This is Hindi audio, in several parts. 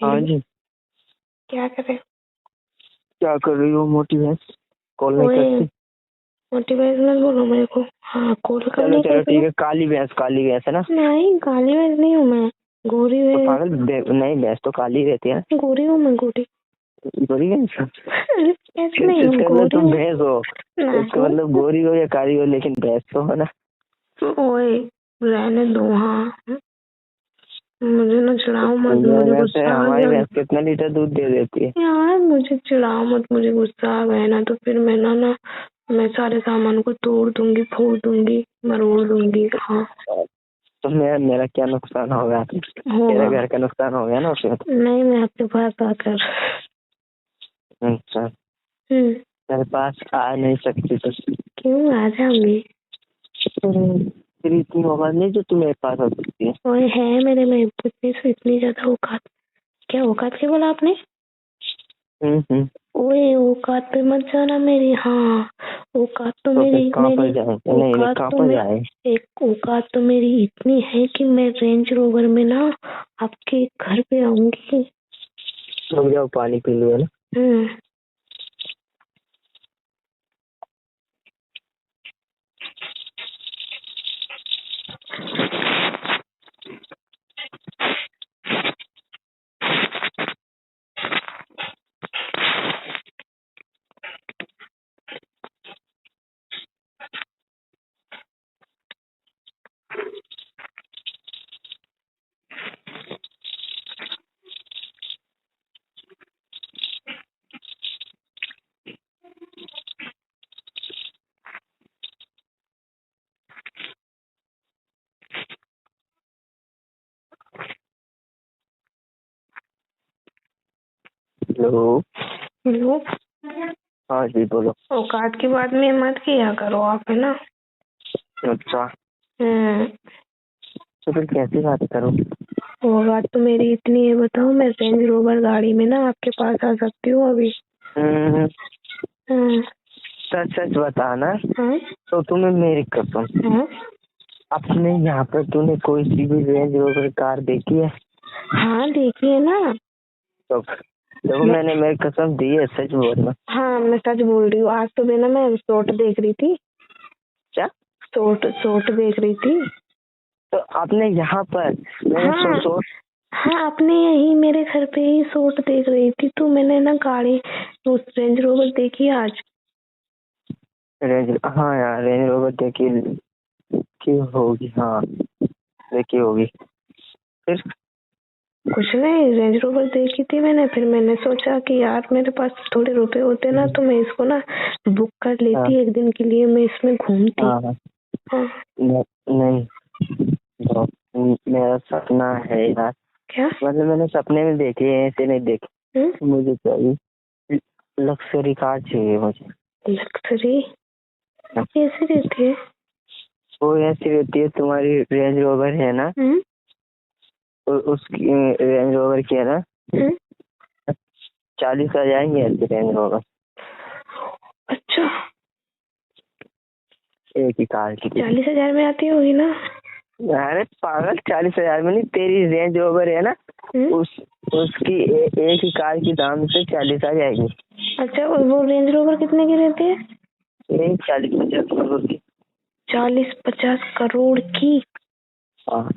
हाँ जी। क्या कर रहे हो? क्या कर रही हो मोटी भैंस? कॉल नहीं ओए, करती? मोटी भैंस मत बोलो मेरे को। हाँ, कॉल क्यों चलो नहीं चलो करती ठीक हो? है, काली भैंस है ना? नहीं, काली भैंस नहीं हूँ मैं, गोरी तो भैंस। पागल नहीं, भैंस तो काली रहती है। गोरी हूँ मैं, गोरी। गोरी भैंस? ऐसे नहीं हूँ, इसका मतलब गोरी तुम हूँ। भैंस हो। इसका नहीं। मतलब गोरी हो या काली हो, लेकिन भैंस तो हो ना। ओए, रहने दो। हाँ, मुझे ना चिढ़ाओ मत, मुझे वैसे गुस्सा आ हमारी गया। भैंस कितना लीटर दूध दे देती है? यार मुझे चिढ़ाओ मत, मुझे गुस्सा आ गया ना तो फिर मैं ना मैं सारे सामान को तोड़ दूंगी, फोड़ दूंगी, मरोड़ दूंगी। हाँ, तो मेरा क्या नुकसान होगा? मेरा घर का नुकसान हो गया ना उसमें। नहीं, मैं आपके पास आकर। अच्छा, मेरे पास आ नहीं सकती तो? क्यों आ जाऊंगी? तेरी इतनी औकात नहीं जो तू मेरे पास आ सकती है? और है मेरे में इतनी ज्यादा औकात। क्या औकात के बोला आपने? ओए, औकात पे मत जाना मेरी। हाँ, औकात तो तो फिर मेरी कहाँ पर मेरी जाए? नहीं, औकात कहाँ तो पर मैं जाए? एक औकात तो मेरी इतनी है कि मैं रेंज रोवर में ना आपके घर पे आऊंगी। रुक जाओ, पानी पी लिया ना। हेलो। हेलो। हाँ जी, बोलो। औकात की बात में मत किया करो आप, है ना? अच्छा, तो फिर कैसी बात करूँ? औकात तो मेरी इतनी है, बताओ, मैं रेंज रोवर गाड़ी में ना आपके पास आ सकती हूँ अभी। सच सच बताना। तो तुम्हें मेरी कसम, अपने यहाँ पर तूने कोई सी भी रेंज रोवर कार देखी है? हाँ, देखी है ना। तो देखो, मैंने मेरी कसम दी है, सच बोलना। हाँ, मैं सच बोल रही हूँ। आज सुबह ना मैं शॉर्ट देख रही थी। क्या? शॉर्ट देख रही थी। तो आपने यहाँ पर मैंने हाँ, अपने यही मेरे घर पे ही शॉर्ट देख रही थी तो मैंने ना गाड़ी उस रेंज रोवर देखी आज। हाँ यार, रेंज रोवर देखी की होगी। हाँ, देखी होगी। फिर कुछ नहीं, रेंज रोवर देखी थी मैंने। फिर मैंने सोचा कि यार मेरे पास थोड़े रुपए होते ना तो मैं इसको ना बुक कर लेती। एक दिन के लिए मैं इसमें घूमती। नहीं, मेरा सपना है यार। क्या? मतलब मैंने सपने में देखे हैं, ऐसे नहीं देखे। मुझे चाहिए लक्सरी कार, चाहिए मुझे। लक्सरी कैसी रहती है? वो ऐसी रहती है, तुम्हारी रेंज रोवर है ना, उसकी रेंज रोवर की है ना, 40,000 जाएंगे ऐसी रेंज रोवर। अच्छा, एक ही कार की 40,000 में आती होगी ना? अरे पागल, 40,000 में नहीं। तेरी रेंज रोवर है ना, उसकी एक ही कार की दाम से 40 आ जाएगी। अच्छा, वो रेंज रोवर कितने की रहती है? 40-50 करोड़ की। 40-50 करोड़ की? हाँ।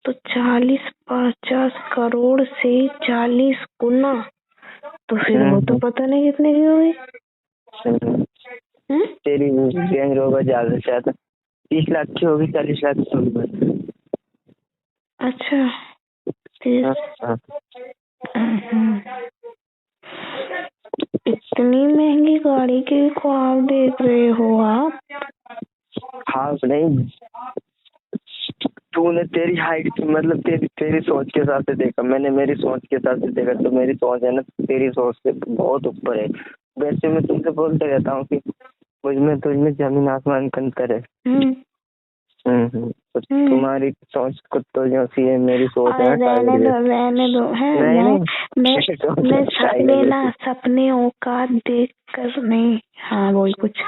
तो 40-50 करोड़ से 40 गुना, तो फिर वो तो पता नहीं कितने की होगी। तेरी रेंज रोवर ज्यादा से ज्यादा 30 लाख की होगी, 40 लाख की होगी। अच्छा, इतनी महंगी गाड़ी की ख्वाब देख रहे हो आप? हाँ, नहीं, तूने तेरी हाइट की मतलब तेरी सोच के हिसाब से देखा, मैंने मेरी सोच के हिसाब से देखा। तो मेरी सोच है ना, तेरी सोच से बहुत ऊपर है। वैसे मैं तुमसे बोलते रहता हूँ कि तुझमें जमीन आसमान का अंतर है। तो तुम्हारी सोच को तो जो सी है, मेरी सोच है ना। रहने दो है। मैं सपने औकात देख कर नहीं। हाँ, वही कुछ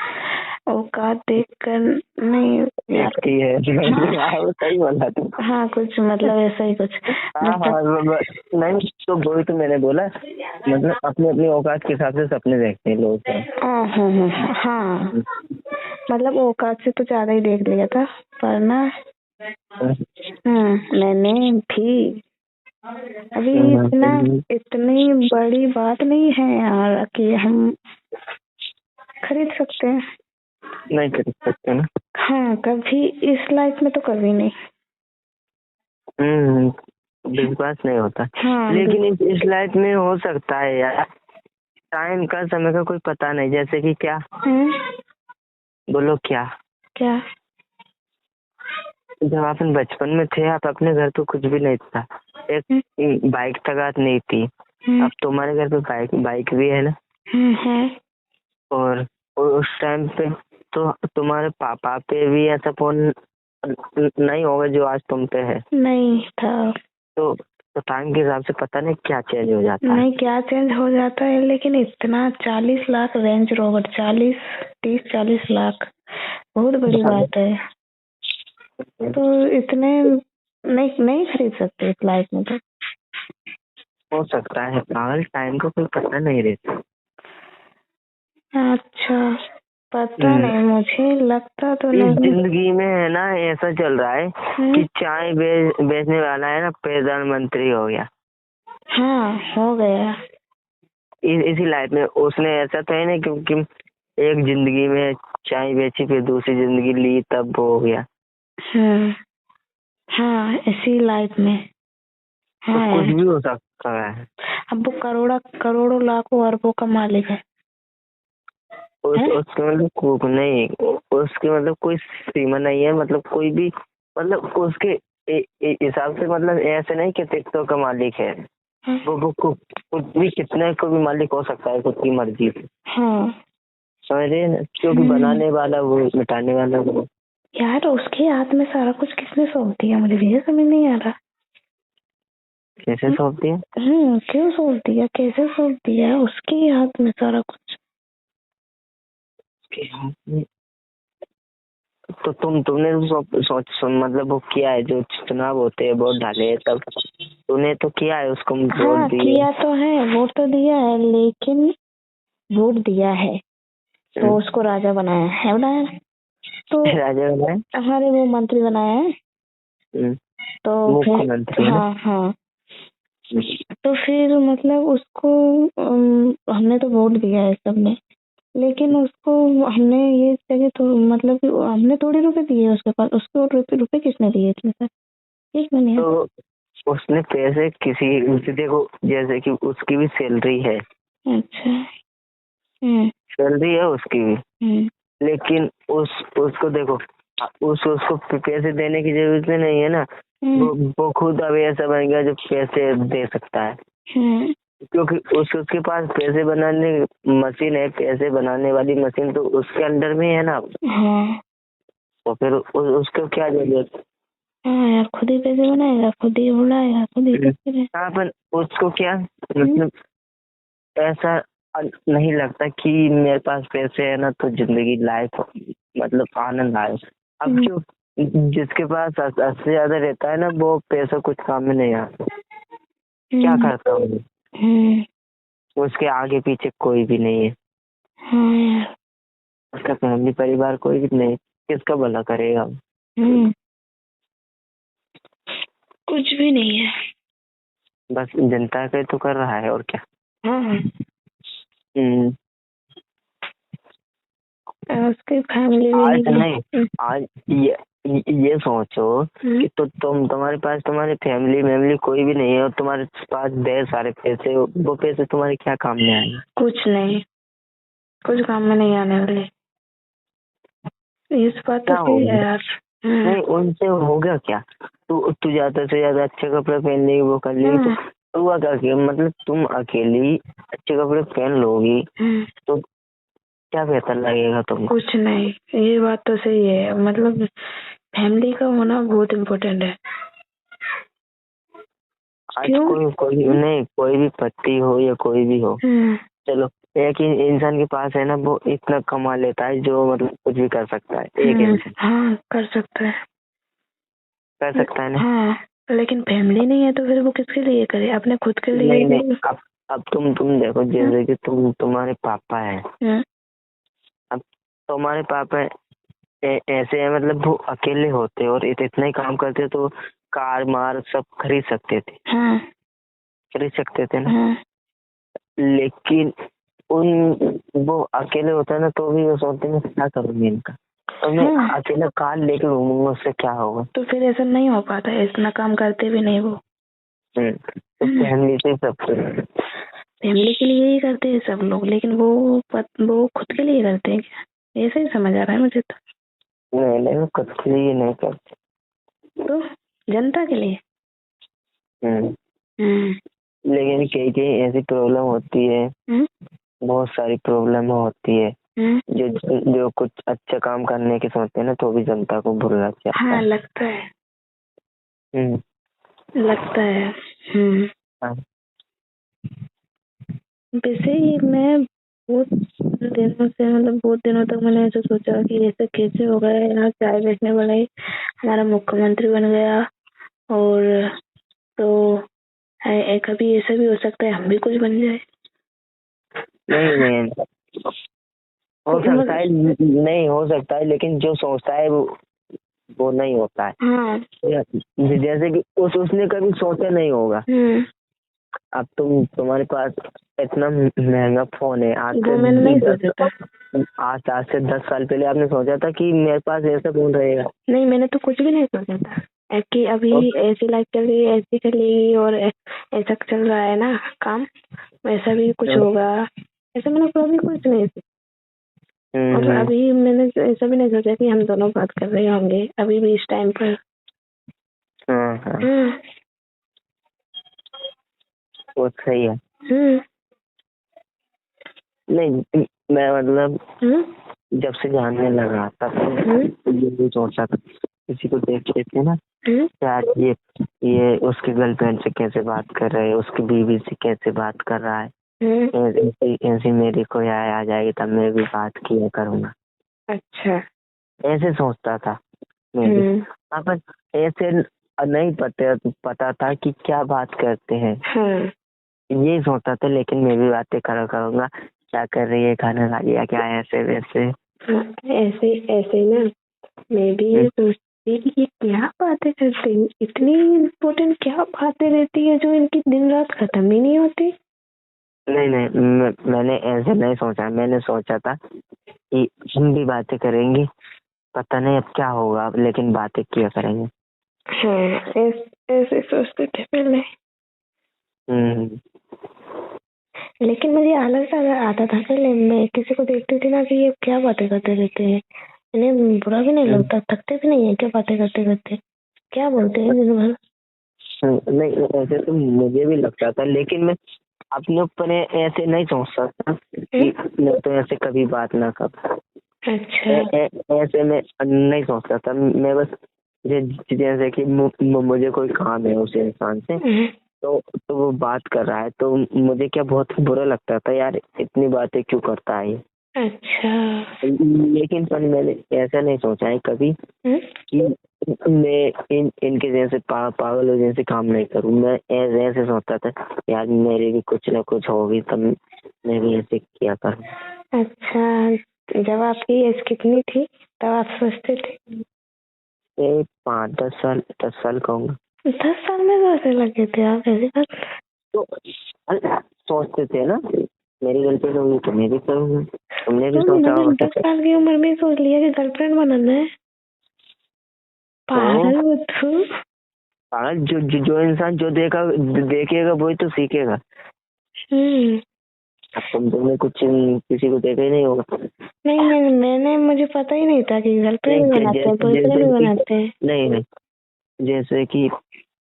औकात देखकर नहीं यार। देखती है हाँ, वो सही बोला तू। हाँ कुछ मतलब ऐसा ही कुछ हाँ मतलब। नहीं तो वही तो मैंने बोला, मतलब अपनी अपनी औकात के हिसाब से सपने देखते हैं लोग। हाँ मतलब औकात से तो ज्यादा ही देख लिया था पर ना। मैंने भी अभी इतनी बड़ी बात नहीं है यार कि हम खरीद सकते हैं। नहीं खरीद सकते ना। हाँ कभी इस लाइफ में तो कभी नहीं। विश्वास नहीं होता। हाँ लेकिन इस लाइफ में हो सकता है यार, टाइम का समय का कोई पता नहीं। जैसे कि क्या बोलो क्या क्या जब अपन बचपन में थे, आप अपने घर पे कुछ भी नहीं था, एक बाइक तक नहीं थी। अब तुम्हारे घर पे बाइक भी है ना। है। और उस टाइम पे तो तुम्हारे पापा पे भी ऐसा फोन नहीं होगा जो आज तुम पे है। नहीं था। तो टाइम के हिसाब से पता नहीं क्या चेंज हो जाता है। नहीं क्या चेंज हो जाता है, लेकिन इतना 40 लाख रेंज रोवर, 40 लाख बहुत बड़ी बात है। तो इतने नहीं खरीद सकते इस लाइफ में। तो हो सकता है पागल, टाइम का कोई पता नहीं रहता। अच्छा पता नहीं, मुझे लगता तो इस नहीं। जिंदगी में है ना ऐसा चल रहा है कि चाय बेचने वाला है ना प्रधानमंत्री हो गया। हाँ हो गया। इसी लाइफ में उसने ऐसा तो है ना, क्योंकि एक जिंदगी में चाय बेची फिर दूसरी जिंदगी ली तब वो हो गया। हाँ इसी लाइफ में। हाँ तो कुछ भी हो सकता है। अब वो करोड़ों लाखों अरबों का मालिक है। उसके मतलब नहीं, उसके मतलब कोई सीमा नहीं है। मतलब कोई भी, मतलब उसके हिसाब से, मतलब ऐसे नहीं कि टिकटॉक का मालिक है। वो कुछ भी कितने को भी मालिक हो सकता है, खुद की मर्जी से। समझ रहे हैं, क्योंकि बनाने वाला वो, मिटाने वाला वो। यार उसके हाथ में सारा कुछ किसने सौंप दिया, मुझे भी समझ नहीं आ रहा। कैसे सौंप दिया? क्यों सौंप दिया, कैसे सौंप दिया उसके हाथ में सारा कुछ? तो तुमने सोच मतलब वो किया है, जो चुनाव होते हैं वोट डाले है तब तूने तो किया है उसको वोट दिए। किया तो है, वोट तो दिया है, लेकिन वोट दिया है तो उसको राजा बनाया है बनाया तो राजा बनाया, हमारे वो मंत्री बनाया है। तो मुख्यमंत्री। हाँ तो फिर मतलब उसको हमने तो वोट दिया है सबने, लेकिन उसको हमने ये जगह तो मतलब कि हमने थोड़ी रुपए दिए उसके पास, उसको रुपए किसने दिए इतने सर? एक मिनट। तो उसने पैसे किसी देखो, जैसे कि उसकी भी सैलरी है। अच्छा सैलरी है उसकी भी, लेकिन उसको देखो, उसको पैसे देने की जरूरत नहीं है ना। वो खुद अभी ऐसा बन गया जो पैसे दे सकता है, क्योंकि उसके पास पैसे बनाने मशीन है। पैसे बनाने वाली मशीन तो उसके अंडर में है ना। तो फिर उसको क्या जरूरत? हाँ यार खुद ही पैसे बनाएगा, खुद ही उड़ाएगा, खुद ही पैसे। हाँ पर उसको क्या मतलब ऐसा नहीं लगता कि मेरे पास पैसे है ना तो जिंदगी लाइफ मतलब आनंद आए। अब जो जिसके पास सबसे ज्यादा रहता है ना, वो पैसा कुछ काम में नहीं आता। क्या करता हूँ, उसके आगे पीछे कोई भी नहीं है। हाँ यार उसका फैमिली परिवार कोई भी नहीं, किसका भला करेगा? कुछ भी नहीं है, बस जनता का तो कर रहा है और क्या। उसकी फैमिली भी आज नहीं, आज ये सोचो कि तो तुम्हारे पास तुम्हारी फैमिली कोई भी नहीं है और तुम्हारे पास ढेर सारे पैसे, वो पैसे तुम्हारे क्या काम में आएंगे? कुछ नहीं, कुछ काम में नहीं आने वाले। इस बात तो सही है यार। नहीं उनसे होगा क्या? तू ज्यादा से ज्यादा अच्छे कपड़े पहन लेगी, वो कर लेगी, तो हुआ क्या? मतलब तुम अकेली अच्छे कपड़े पहन लोगी तो क्या बेहतर लगेगा तुमको? कुछ नहीं, ये बात तो सही है। मतलब फैमिली का होना बहुत इम्पोर्टेंट है। आज कोई नहीं, कोई भी पति हो या कोई भी हो, चलो एक ही इंसान के पास है ना, वो इतना कमा लेता है जो मतलब कुछ भी कर सकता है। एक इंसान हाँ कर सकता है। कर सकता है ना। हाँ लेकिन फैमिली नहीं है तो फिर वो किसके लिए करे, अपने खुद के लिए नहीं नहीं, करेगा। अब तुम देखो, जैसे कि तुम्हारे पापा है। अब तुम्हारे पापा ऐसे है, मतलब वो अकेले होते और इतना ही काम करते तो कार मार सब खरीद सकते थे। हाँ खरीद सकते थे ना। हाँ लेकिन वो अकेले होता है ना, तो भी वो सोचते हैं क्या करूंगी इनका, तो मैं अकेला कार लेके घूमूंगा, उससे क्या होगा। तो फिर ऐसा नहीं हो पाता, इतना काम करते भी नहीं वो। तो फैमिली से सब कुछ। फैमिली के लिए ही करते हैं सब लोग, लेकिन वो खुद के लिए करते हैं क्या, ऐसे ही समझ आ रहा है मुझे तो। नहीं नहीं, वो खुद के लिए नहीं करते, तो जनता के लिए। लेकिन कई कई ऐसी प्रॉब्लम होती है, बहुत सारी प्रॉब्लम होती है, जो जो कुछ अच्छा काम करने की सोचते हैं ना, तो भी जनता को बुरा लग जाता है। हाँ लगता है। लगता है। हाँ। वैसे ही मैं बहुत दिनों से, मतलब बहुत दिनों तक मैंने ऐसा सोचा कि ऐसे कैसे हो गया, यहाँ चाय बेचने वाला ही हमारा मुख्यमंत्री बन गया, और तो कभी ऐसा भी हो सकता है हम भी कुछ बन जाए। नहीं नहीं, हो सकता है, नहीं हो सकता है, लेकिन जो सोचता है वो नहीं होता है। हाँ जैसे कि उसने कभी सोचा नहीं होगा। अब तुम्हारे पास इतना महंगा फोन है, आज वो मैंने नहीं सोचा था। आज से 10 साल पहले आपने सोचा था कि मेरे पास ऐसा फोन रहेगा? नहीं, मैंने तो कुछ भी नहीं सोचा था कि अभी ऐसी लाइफ चल रही है, ऐसी चलेगी, और ऐसा चल रहा है ना काम, ऐसा भी कुछ होगा, ऐसा मैंने कभी कुछ नहीं सोचा। और अभी मैंने ऐसा भी नहीं सोचा कि हम दोनों बात कर रहे होंगे अभी भी इस टाइम पर। वो सही है। नहीं, मैं मतलब जब से जानने लगा तब तो ये सोचा था, किसी को देख लेते ना, यार ये उसके गर्लफ्रेंड से कैसे बात कर रहे है, उसकी बीवी से कैसे बात कर रहा है, ऐसी मेरी कोई आ जाएगी तब मैं भी बात किया करूँगा। अच्छा, ऐसे सोचता था मैं भी। पर ऐसे नहीं पता था कि क्या बात करते हैं। ये सोचता था, लेकिन मैं भी बातें करूँगा, क्या कर रही है, खाना खा लिया क्या, ऐसे वैसे। ऐसे ऐसे ना मैं भी ये सोचती कि ये क्या बातें करते हैं, इतनी इम्पोर्टेंट क्या बातें रहती है जो इनकी दिन रात खत्म ही नहीं होती। नहीं नहीं, मैंने ऐसे नहीं सोचा, मैंने सोचा था कि हम भी बातें करेंगे, पता नहीं अब क्या होगा, लेकिन बातें किया करेंगे। ऐसे सोचते थे पहले। लेकिन मुझे आलस आता था पहले, मैं किसी को देखती थी ना कि ये क्या बातें करते रहते हैं, इन्हें बुरा भी नहीं लगता, थकते भी नहीं है क्या बातें करते करते, क्या बोलते हैं दिन भर। नहीं, ऐसे तो मुझे भी लगता था, लेकिन मैं अपने ऊपर ऐसे नहीं सोचता था कि मैं तो ऐसे कभी बात ना कर। अच्छा, ऐसे मैं नहीं सोचता था, मैं बस जैसे कि मुझे कोई काम है उस इंसान से, तो वो बात कर रहा है तो मुझे क्या बहुत बुरा लगता था, यार इतनी बातें क्यों करता है। अच्छा, लेकिन पर मैंने ऐसा नहीं सोचा है कभी कि मैं इनके जैसे पागलों जैसे काम नहीं करूं। मैं ऐसे सोचता था, यार मेरे भी कुछ ना कुछ होगी तब मैं भी ऐसे किया करूं। अच्छा, जब आपकी एज कितनी थी तब आप सोचते थे? 5-10 साल कहूँगा। 10 साल में कैसे लगे थे आप ऐसी बात? तो सोचते थे ना, मेरी गर्लफ्रेंड होगी तो मैं भी करूँगा, तुमने भी सोचा होगा। 10 साल की उम्र में सोच लिया कि गर्लफ्रेंड बनाना है, पागल बुद्धू। पागल, जो इंसान जो देखेगा वही तो सीखेगा। अब तुमने कुछ किसी को देखा ही नहीं होगा। नहीं, मैंने मुझे पता ही नहीं था कि गर्लफ्रेंड बनाते हैं, बॉयफ्रेंड बनाते हैं। नहीं, जैसे कि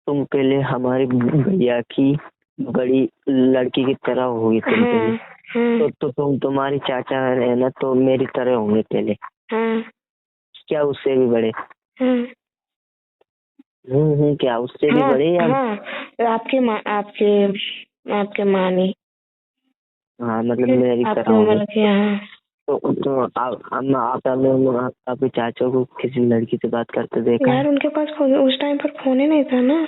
तुम पहले हमारे भैया की बड़ी लड़की की तरह होगी तुम पहले, तो तुम्हारी चाचा है ना, तो मेरी तरह होंगे पहले। क्या उससे भी बड़े? क्या उससे भी बड़े या? आपके माँ नहीं। हाँ मतलब मेरी आपकी तरह होगी। उम्र के, हाँ। तो आपके चाचा को किसी लड़की से बात करते देखा यार है? उनके पास फोन उस टाइम पर फोन ही नहीं था ना।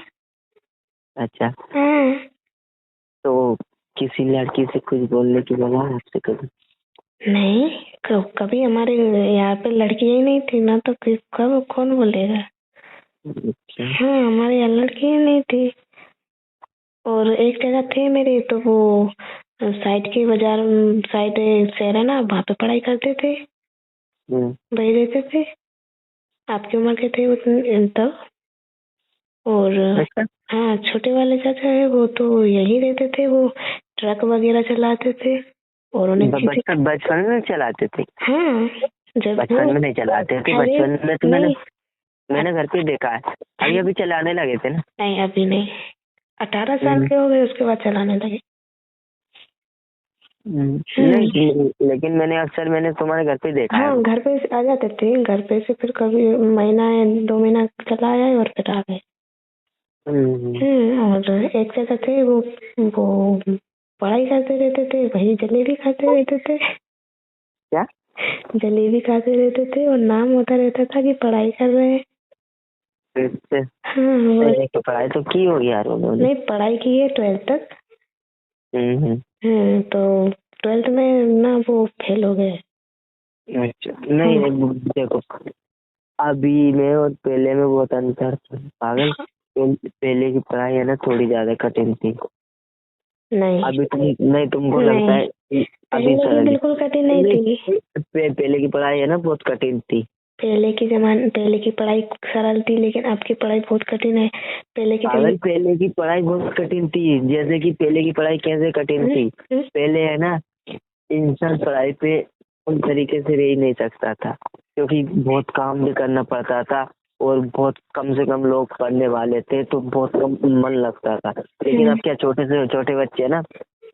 अच्छा, हाँ। तो किसी लड़की से कुछ बोलने की बोला है आपसे कभी? नहीं, कभी हमारे यहाँ पे लड़की ही नहीं थी ना, तो कब कौन बोलेगा। अच्छा। हाँ, हमारे यहाँ लड़की ही नहीं थी। और एक जगह थे मेरे, तो वो साइड के बाजार, साइड शहर है ना, वहाँ पे पढ़ाई करते थे, वही रहते थे। आपकी उम्र के थे तब। और अच्छा, हाँ, छोटे वाले चाचा है वो तो यही रहते थे, वो ट्रक वगैरह चलाते थे। और उन्हें किसी, बचपन में चलाते थे? हाँ, जब वो, बचपन में नहीं चलाते थे, अरे बचपन में तो नहीं, मैंने घर पे देखा है। अभी अभी चलाने लगे थे ना? नहीं अभी नहीं, 18 साल के हो गए उसके बाद चलाने लगे। नहीं, लेकिन मैंने तुम्हारे घर पे देखा है। हाँ, घर पे से आ जाते थे, घर पे से फिर कभी महीना या 2 महीना चला आए और फिर आ गए। और एक जगह थे वो पढ़ाई करते रहते थे, वही जलेबी खाते रहते थे। क्या? जलेबी खाते रहते थे और नाम होता रहता था कि पढ़ाई कर रहे हैं। अच्छा। हाँ, नहीं, तो पढ़ाई तो की होगी यार उन्होंने। नहीं पढ़ाई की है 12th तक। हम्म। तो 12th में ना वो फेल हो गए। अच्छा, नहीं हाँ, नहीं, देखो, अभी में और पहले में बहुत अंतर था पागल। पहले की पढ़ाई है ना थोड़ी ज्यादा कठिन थी। नहीं अभी नहीं, तुमको लगता नहीं, है कि अभी पहले की सरल बिल्कुल कठिन नहीं नहीं, थी। पहले की पढ़ाई है ना बहुत कठिन थी। पहले की पढ़ाई सरल थी, लेकिन अब की पढ़ाई बहुत कठिन है। पहले के पागल, पहले की पढ़ाई बहुत कठिन थी। जैसे कि पहले की पढ़ाई कैसे कठिन थी? पहले है ना, इंसान पढ़ाई पे उन तरीके से रह ही नहीं सकता था, क्योंकि बहुत काम भी करना पड़ता था और बहुत कम से कम लोग पढ़ने वाले थे, तो बहुत कम मन लगता था। लेकिन अब क्या, छोटे से छोटे बच्चे ना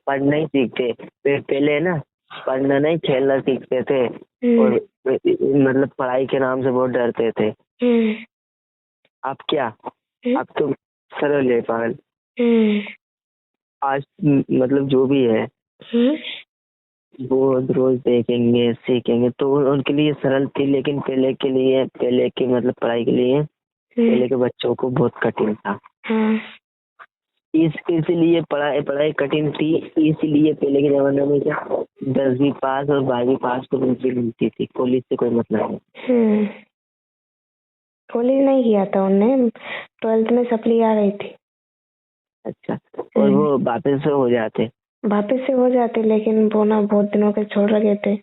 पढ़ना ही सीखते। पहले है ना पढ़ना नहीं खेलना सीखते थे, और मतलब पढ़ाई के नाम से बहुत डरते थे। अब क्या, अब तो सरल है पागल। आज मतलब जो भी है वो रोज देखेंगे सीखेंगे तो उनके लिए सरल थी, लेकिन पहले के मतलब पढ़ाई के लिए पहले के बच्चों को बहुत कठिन था। इसलिए पढ़ाई पढ़ाई कठिन थी। इसलिए पहले के जमाने में क्या 10वीं पास और 12वीं पास को नौकरी मिलती थी, कॉलेज से कोई मतलब नहीं। कॉलेज नहीं किया था उनने, 12th में सप्ली आ गई थी। अच्छा, और वो वापस से हो जाते, लेकिन वो ना बहुत दिनों के छोड़ रखे थे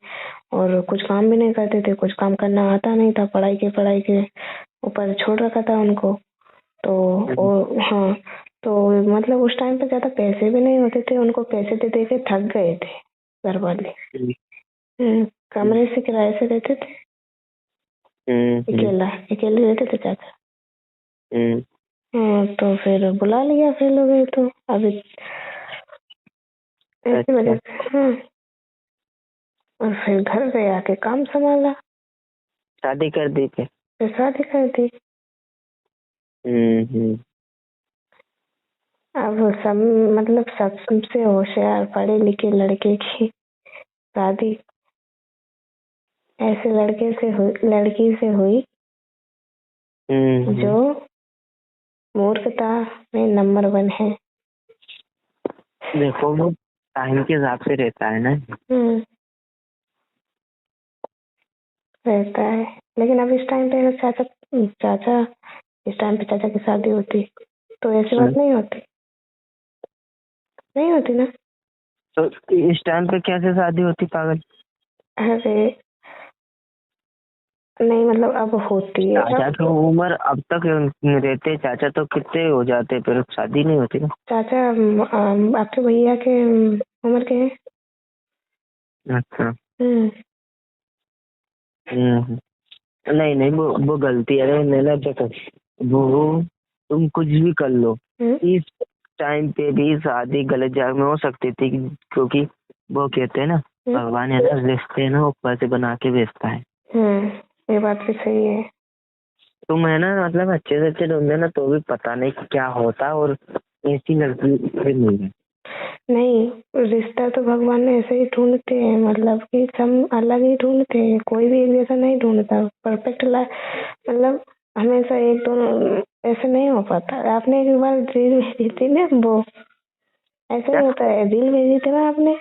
और कुछ काम भी नहीं करते थे, कुछ काम करना आता नहीं था, पढ़ाई के ऊपर छोड़ रखा था उनको। तो हाँ, तो मतलब उस टाइम पे ज्यादा पैसे भी नहीं होते थे, उनको पैसे दे दे के थक गए थे घर वाले। कमरे से किराए से रहते थे, अकेले रहते थे चाचा। हाँ, तो फिर बुला लिया, फेल हो गए तो अभी ऐसी वजह से। हाँ, और फिर घर पे आके काम संभाला, शादी कर दी फिर। शादी कर दी। अब सब मतलब सबसे होशियार पढ़े लिखे लड़के की शादी ऐसे लड़की से हुई जो मूर्खता में नंबर 1 है। देखो, वो टाइम के हिसाब से रहता है ना। रहता है, लेकिन अब इस टाइम पे अगर चाचा इस टाइम पे चाचा की शादी होती तो ऐसी बात नहीं होती ना। तो इस टाइम पे कैसे शादी होती पागल? अरे नहीं, मतलब अब होती है। चाचा की उम्र अब तक रहते, चाचा तो कितने हो जाते, फिर शादी नहीं होती ना। चाचा आपके भैया के उम्र के हैं। अच्छा। नहीं नहीं, वो गलती है ना, देखो, वो तुम कुछ भी कर लो, इस टाइम पे भी शादी गलत जगह में हो सकती थी, क्योंकि वो कहते हैं ना भगवान है ना, रिश्ते ना ऊपर से बना के भेजता है। ये बात भी सही है। तुम है ना मतलब अच्छे से अच्छे ढूंढे ना, तो भी पता नहीं क्या होता, और ऐसी लड़की फिर नहीं है। नहीं, रिश्ता तो भगवान ने ऐसे ही ढूंढते हैं, मतलब कि सब अलग ही ढूंढते हैं, कोई भी एक जैसा नहीं ढूंढता परफेक्ट मतलब हमेशा एक दोनों ऐसे नहीं हो पाता। आपने एक बार रील भेजी थी ना, वो ऐसा ही क्या होता है। रील भेजी थी ना आपने,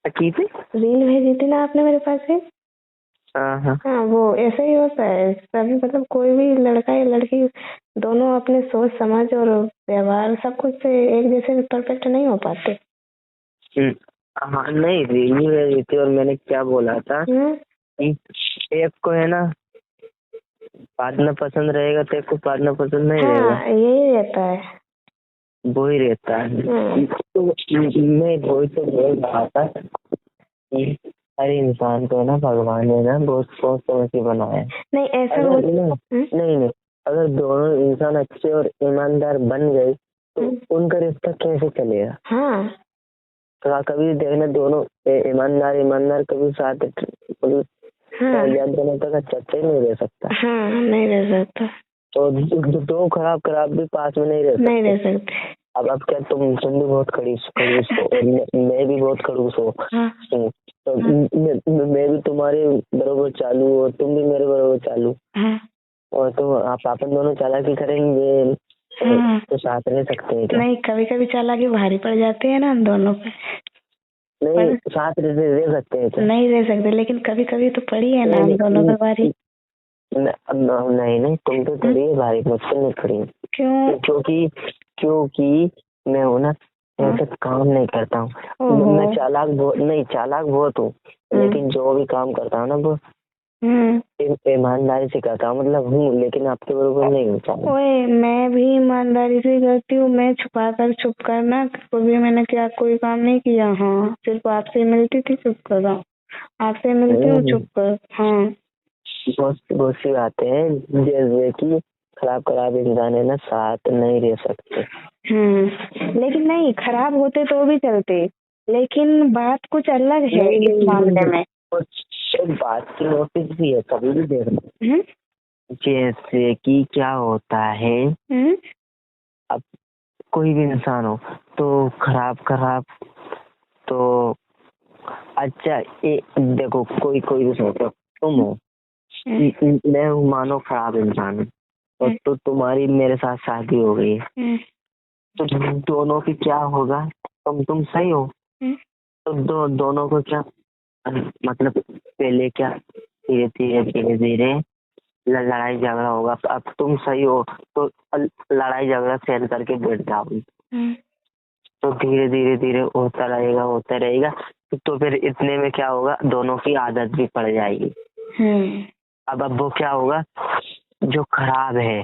की थी? रील भेजी थी ना आपने मेरे पास एक। हाँ हाँ। हाँ, वो ऐसा ही होता है सभी, मतलब कोई भी लड़का या लड़की दोनों अपने सोच समझ और व्यवहार सब कुछ से एक जैसे परफेक्ट नहीं हो पाते। हम्म, हाँ नहीं रिव्यू है ये थी, और मैंने क्या बोला था कि एक को है ना पार्टनर पसंद रहेगा तो एक को पार्टनर पसंद नहीं रहेगा, हाँ, यही रहता है। वो ही रहता है। तो मैं वही तो बोल रहा था कि हर इंसान को ना भगवान ने ना बहुत सोच समझ के बनाया है। नहीं ऐसा अगर नहीं। नहीं अगर दोनों इंसान अच्छे और ईमानदार बन गए तो उनका रिश्ता कैसे चलेगा? हाँ कभी देखना दोनों ईमानदार ईमानदार कभी साथ मतलब हाँ दोनों तक चर्चा ही नहीं रह सकता। हाँ, नहीं रह सकता, तो दो खराब खराब भी पास में नहीं रह नहीं सकते। रह सकते। अब क्या तुम भी बहुत खड़ूस खड़ूस हो और मैं भी बहुत खड़ूस हो। हाँ तो मैं भी तुम्हारे बरोबर चालू और तुम भी मेरे बरोबर चालू, हाँ और तो आप अपन दोनों चालाकी करेंगे हाँ। तो साथ रह सकते हैं क्या? नहीं, कभी कभी चालाकी भारी पड़ जाती है ना हम दोनों पे। नहीं साथ रह सकते हैं क्या? नहीं रह सकते, लेकिन कभी कभी तो पड़ी है ना हम दोनों पे भारी। नहीं तुम तो पड़ी है भारी, मुझसे नहीं पड़ी। क्यों? क्योंकि मैं हूँ ना ऐसे काम नहीं करता हूँ। मैं चालाक बहुत हूँ, लेकिन जो भी काम करता हूँ ना वो ईमानदारी से करता हूँ, मतलब हूँ, लेकिन आपके बरोबर नहीं होता। ओए, मैं भी ईमानदारी से करती हूँ। मैं छुप कर ना कभी मैंने क्या कोई काम नहीं किया। हाँ, सिर्फ आपसे मिलती थी चुप कर रहा हूँ, आपसे मिलती हूँ चुप कर। हाँ, बहुत सी बातें हैं जैसे कि खराब इंसान है ना साथ नहीं रह सकते। लेकिन नहीं, खराब होते तो भी चलते, लेकिन बात कुछ अलग है इस मामले में। एक बात की नोटिस भी है, कभी भी देखना, जैसे कि क्या होता है अब कोई भी इंसान हो तो खराब तो अच्छा देखो कोई भी सोचो, तुम हो मैं हूँ मानो खराब इंसान हूँ, और तो तुम्हारी मेरे साथ शादी हो गई है, तो दोनों की क्या होगा? तुम सही हो तो दोनों को क्या मतलब पहले क्या धीरे धीरे लड़ाई झगड़ा होगा। अब तुम सही हो तो लड़ाई झगड़ा सहन करके बैठ जाओगी, तो धीरे होता रहेगा तो फिर इतने में क्या होगा, दोनों की आदत भी पड़ जाएगी। अब वो क्या होगा, जो खराब है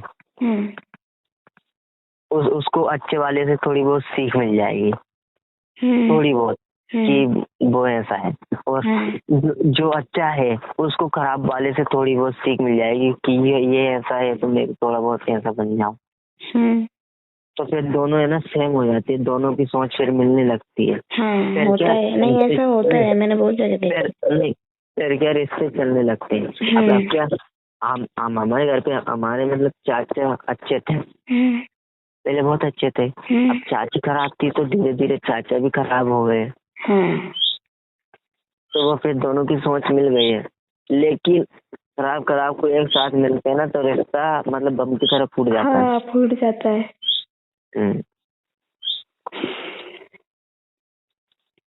उसको अच्छे वाले से थोड़ी बहुत सीख मिल जाएगी, थोड़ी बहुत कि वो ऐसा है, और जो अच्छा है उसको खराब वाले से थोड़ी बहुत सीख मिल जाएगी कि ये ऐसा है तो मैं थोड़ा बहुत ऐसा बन जाऊं। तो फिर दोनों है ना सेम हो जाती है, दोनों की सोच फिर मिलने लगती है। फिर होता क्या है, नहीं ऐसा होता है, मैंने बहुत जगह देखा। फिर क्या रिश्ते चलने लगते हैं। अब क्या हम हमारे घर पे हमारे मतलब चाचा अच्छे थे, पहले बहुत अच्छे थे, अब चाची खराब थी तो धीरे धीरे चाचा भी खराब हो गए। तो वो फिर दोनों की सोच मिल गई है, लेकिन खराब को एक साथ मिलते हैं ना तो रिश्ता मतलब बम की तरह फूट जाता है। फूट जाता है,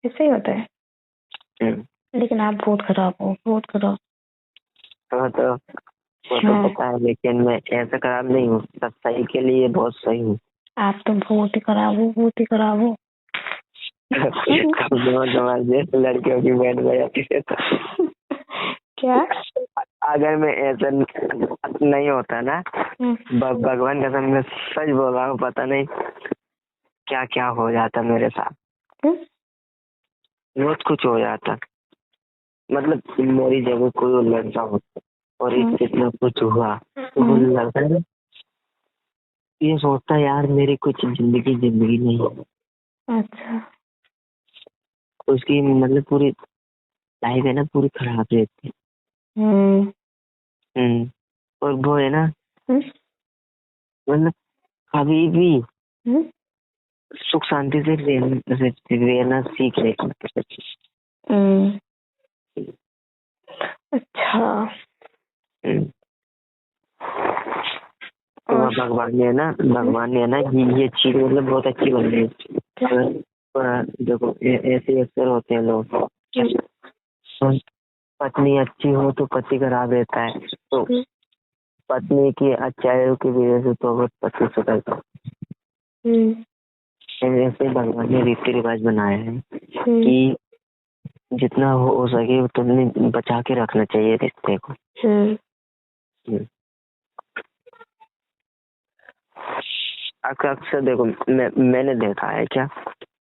ऐसे ही होता है। लेकिन आप बहुत खराब हो, बहुत खराब। तो पता है, लेकिन मैं ऐसा खराब नहीं हूँ, सब सही के लिए बहुत सही हूँ। आप तो बहुत ही खराब हो, बहुत ही खराब हो। लड़कियों की बैठ जाती है क्या? अगर मैं ऐसा नहीं होता ना, भगवान कसम मैं सच बोल रहा हूँ, पता नहीं क्या क्या हो जाता मेरे साथ। बहुत कुछ हो जाता, मतलब मेरी जगह कोई लड़का होता और इतना कुछ हुआ तो वो लड़का ये सोचता यार मेरी कुछ जिंदगी नहीं है। अच्छा, उसकी मतलब पूरी लाइफ है ना पूरी खराब रहती है। और वो है ना मतलब कभी भी सुख शांति से रहना सीख ले। अच्छा। तो भगवान ने ना ये चीज मतलब बहुत अच्छी बन रही है। अगर देखो ऐसे अक्सर होते हैं लोग, तो पत्नी अच्छी हो तो पति खराब रहता है, तो पत्नी की अच्छाइयों की वजह से तो पति सुधरता। ऐसे भगवान ने रीति रिवाज बनाए हैं कि जितना हो सके तुमने बचा के रखना चाहिए रिश्ते को। अक्सर देखो मैंने देखा है क्या,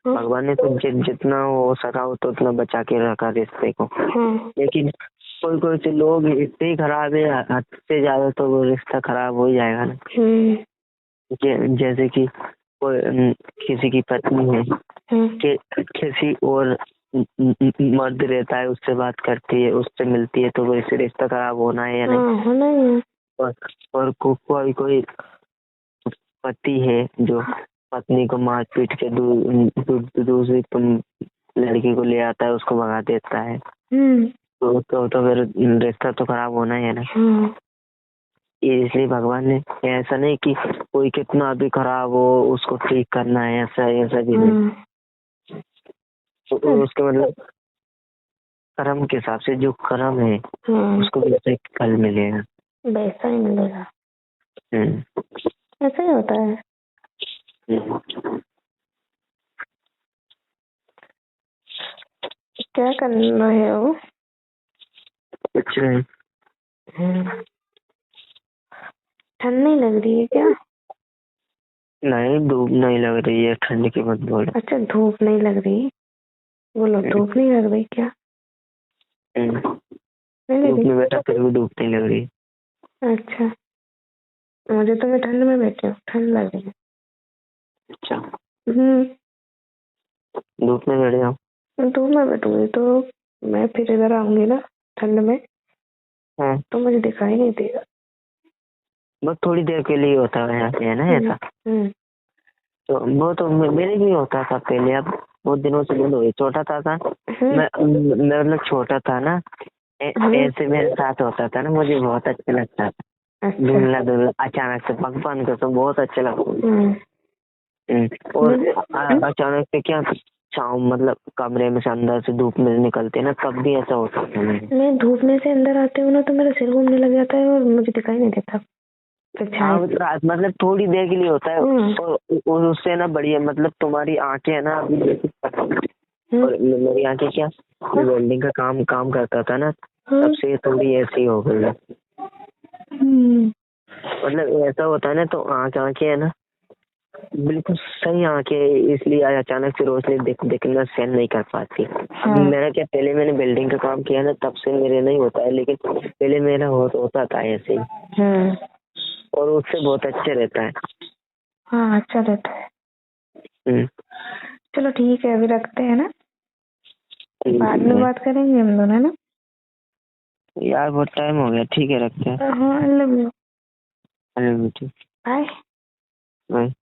भगवान ने तो जितना हो सका हो तो उतना बचा के रखा रिश्ते को। लेकिन कोई से लोग इतने ही खराब है, हद से ज्यादा तो वो रिश्ता खराब हो ही जाएगा ना। जैसे कि कोई किसी की पत्नी है कि किसी और मर्द रहता है, उससे बात करती है, उससे मिलती है, तो वो इससे रिश्ता खराब होना है या नहीं? होना ही। और कोई पति है जो पत्नी को मार पीट के दूसरी लड़की को ले आता है, उसको भगा देता है, तो फिर रिश्ता तो खराब होना है ना। इसलिए भगवान ने ऐसा नहीं कि कोई कितना भी खराब हो उसको ठीक करना है, ऐसा भी नहीं। तो उसके मतलब कर्म के हिसाब से जो कर्म है उसको वैसे फल मिलेगा, वैसा ही मिलेगा। ऐसा ही होता है। क्या करना है वो? कुछ नहीं। ठंड नहीं लग रही है क्या? नहीं, धूप नहीं लग रही है, ठंड की मत बोलो। अच्छा, धूप नहीं लग रही, बोलो धूप नहीं लग रही क्या? धूप में बैठा फिर भी धूप नहीं लग रही। अच्छा, मुझे तो मैं ठंड में बैठी हूँ, ठंड लग रही है। अच्छा। धूप में बैठ जाओ। धूप में बैठूंगी तो मैं फिर इधर आऊंगी ना ठंड में, तो मुझे दिखाई नहीं देगा। बस थोड़ी देर के लिए होता है ना ऐसा। तो वो तो मेरे भी होता था पहले, अब बहुत दिनों से बंद हो गई। छोटा था मैं मतलब छोटा था ना, ऐसे मेरे साथ होता था ना, मुझे बहुत अच्छा लगता था। धुंधला धुंधला अचानक से भगवान को तो बहुत अच्छा लगता। और अचानक से क्या छाँव, मतलब कमरे में से अंदर से धूप में निकलते ना, तब भी ऐसा होता था। मैं धूप में से अंदर आती हूँ ना तो मेरा सिर घूमने लग जाता है और मुझे दिखाई नहीं देता। मतलब थोड़ी देर के लिए होता है, और उससे ना बढ़िया, मतलब तुम्हारी आंखें है ना, और मेरी आंखें क्या, वेल्डिंग का काम करता था ना, तब से थोड़ी ऐसी हो गई। मतलब ऐसा होता है ना, तो आंखें है ना बिल्कुल सही आंखें, इसलिए अचानक से रोशनी देखना सहन नहीं कर पाती। मेरा क्या, पहले मैंने बिल्डिंग का काम किया ना, तब से मेरे नहीं होता है, लेकिन पहले मेरा होता था ऐसे ही। और उससे बहुत अच्छा रहता है। हाँ, अच्छा रहता है। चलो ठीक है, अभी रखते हैं ना, बाद में बात करेंगे हम दोनों ना। यार बहुत टाइम हो गया, ठीक है रखते हैं। हाँ, I love you. Bye. Bye.